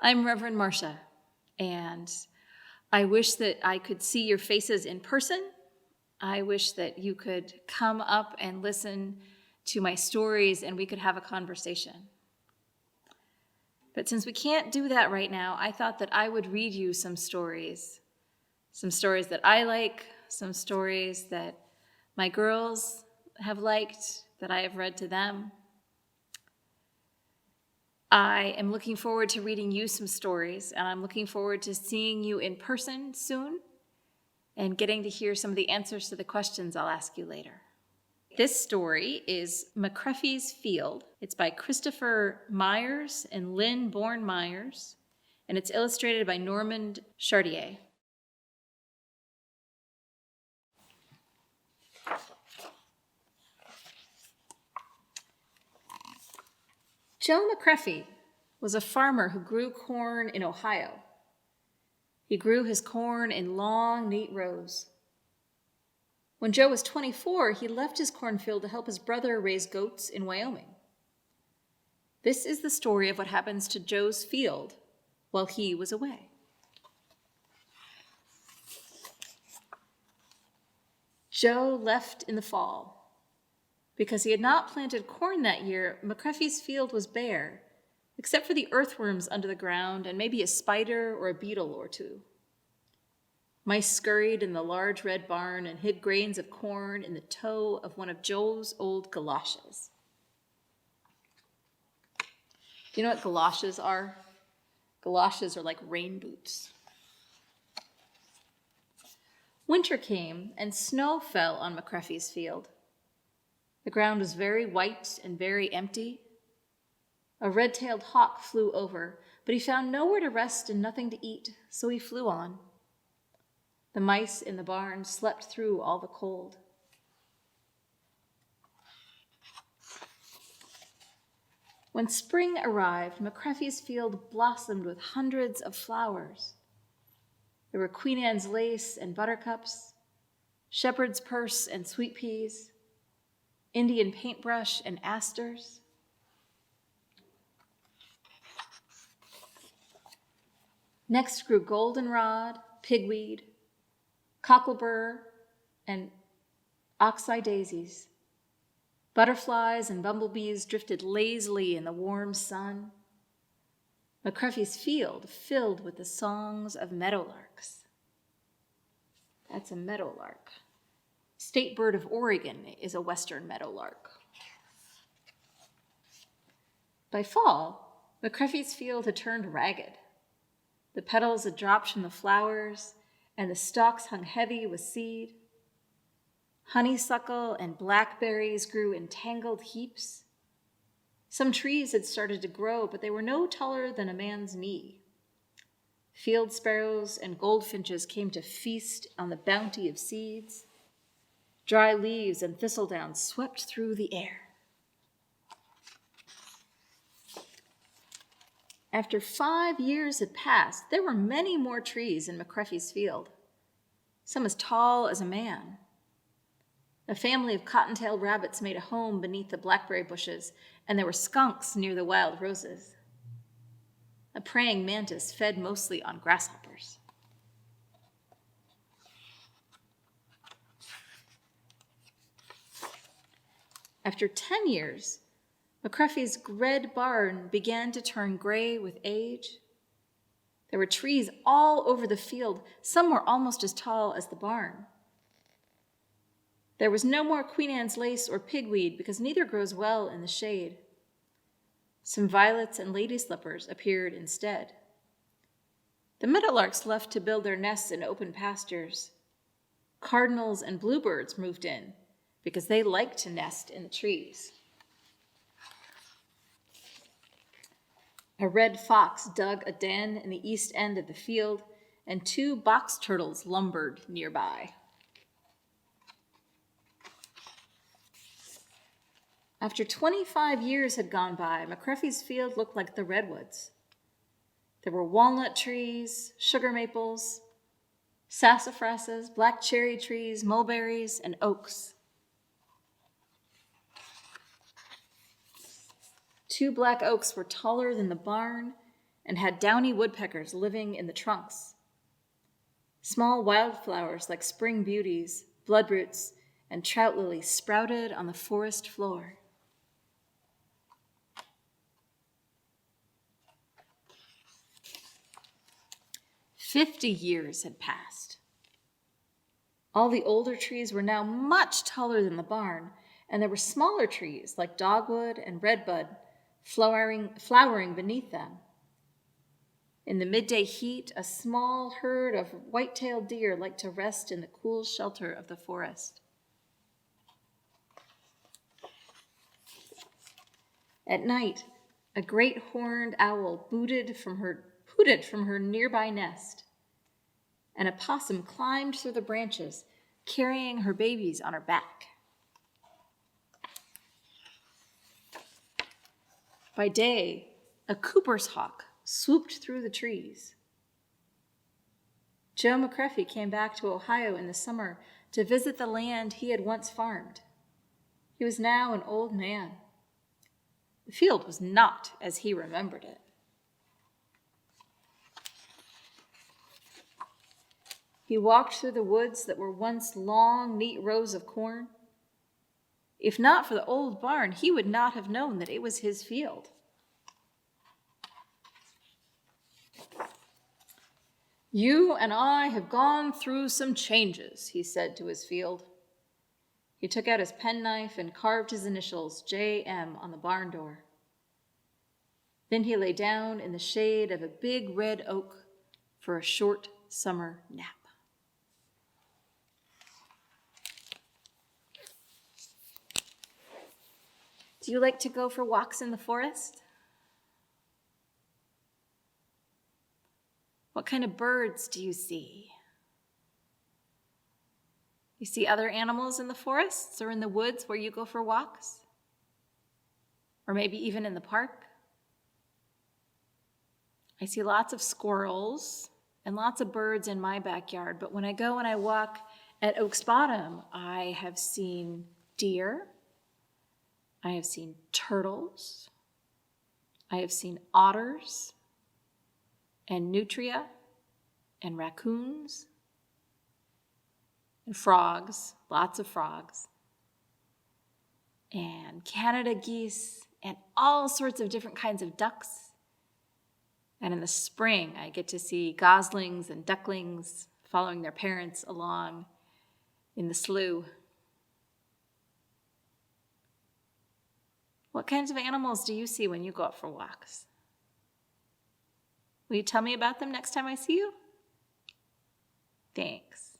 I'm Rev Marcia, and I wish that I could see your faces in person. I wish that you could come up and listen to my stories and we could have a conversation. But since we can't do that right now, I thought that I would read you some stories that I like, some stories that my girls have liked, that I have read to them. I am looking forward to reading you some stories, and I'm looking forward to seeing you in person soon and getting to hear some of the answers to the questions I'll ask you later. This story is McCrephy's Field. It's by Rev Myers and Lynne Born Myers, and it's illustrated by Norman Chartier. Joe McCrephy was a farmer who grew corn in Ohio. He grew his corn in long, neat rows. When Joe was 24, he left his cornfield to help his brother raise goats in Wyoming. This is the story of what happens to Joe's field while he was away. Joe left in the fall. Because he had not planted corn that year, McCrephy's field was bare, except for the earthworms under the ground and maybe a spider or a beetle or two. Mice scurried in the large red barn and hid grains of corn in the toe of one of Joe's old galoshes. Do you know what galoshes are? Galoshes are like rain boots. Winter came and snow fell on McCrephy's field. The ground was very white and very empty. A red-tailed hawk flew over, but he found nowhere to rest and nothing to eat, so he flew on. The mice in the barn slept through all the cold. When spring arrived, McCrephy's field blossomed with hundreds of flowers. There were Queen Anne's lace and buttercups, shepherd's purse and sweet peas, Indian paintbrush and asters. Next grew goldenrod, pigweed, cocklebur, and oxeye daisies. Butterflies and bumblebees drifted lazily in the warm sun. McCrephy's field filled with the songs of meadowlarks. That's a meadowlark. State bird of Oregon is a western meadowlark. By fall, McCrephy's field had turned ragged. The petals had dropped from the flowers, and the stalks hung heavy with seed. Honeysuckle and blackberries grew in tangled heaps. Some trees had started to grow, but they were no taller than a man's knee. Field sparrows and goldfinches came to feast on the bounty of seeds. Dry leaves and thistledown swept through the air. After 5 years had passed, there were many more trees in McCrephy's field, some as tall as a man. A family of cottontail rabbits made a home beneath the blackberry bushes, and there were skunks near the wild roses. A praying mantis fed mostly on grasshoppers. After 10 years, McCrephy's red barn began to turn gray with age. There were trees all over the field. Some were almost as tall as the barn. There was no more Queen Anne's lace or pigweed because neither grows well in the shade. Some violets and lady slippers appeared instead. The meadowlarks left to build their nests in open pastures. Cardinals and bluebirds moved in because they liked to nest in the trees. A red fox dug a den in the east end of the field, and 2 box turtles lumbered nearby. After 25 years had gone by, McCrephy's field looked like the redwoods. There were walnut trees, sugar maples, sassafrases, black cherry trees, mulberries, and oaks. 2 black oaks were taller than the barn, and had downy woodpeckers living in the trunks. Small wildflowers like spring beauties, bloodroots, and trout lilies sprouted on the forest floor. "50 years had passed. All the older trees were now much taller than the barn, and there were smaller trees like dogwood and redbud flowering beneath them. In the midday heat, a small herd of white-tailed deer liked to rest in the cool shelter of the forest. At night, a great horned owl hooted from her nearby nest, and a possum climbed through the branches, carrying her babies on her back. By day, a Cooper's hawk swooped through the trees. Joe McCrephy came back to Ohio in the summer to visit the land he had once farmed. He was now an old man. The field was not as he remembered it. He walked through the woods that were once long, neat rows of corn. If not for the old barn, he would not have known that it was his field. "You and I have gone through some changes," he said to his field. He took out his penknife and carved his initials, J.M., on the barn door. Then he lay down in the shade of a big red oak for a short summer nap. Do you like to go for walks in the forest? What kind of birds do you see? You see other animals in the forests or in the woods where you go for walks? Or maybe even in the park? I see lots of squirrels and lots of birds in my backyard, but when I go and I walk at Oaks Bottom, I have seen deer, I have seen turtles, I have seen otters and nutria and raccoons and frogs, lots of frogs, and Canada geese and all sorts of different kinds of ducks. And in the spring, I get to see goslings and ducklings following their parents along in the slough. What kinds of animals do you see when you go out for walks? Will you tell me about them next time I see you? Thanks.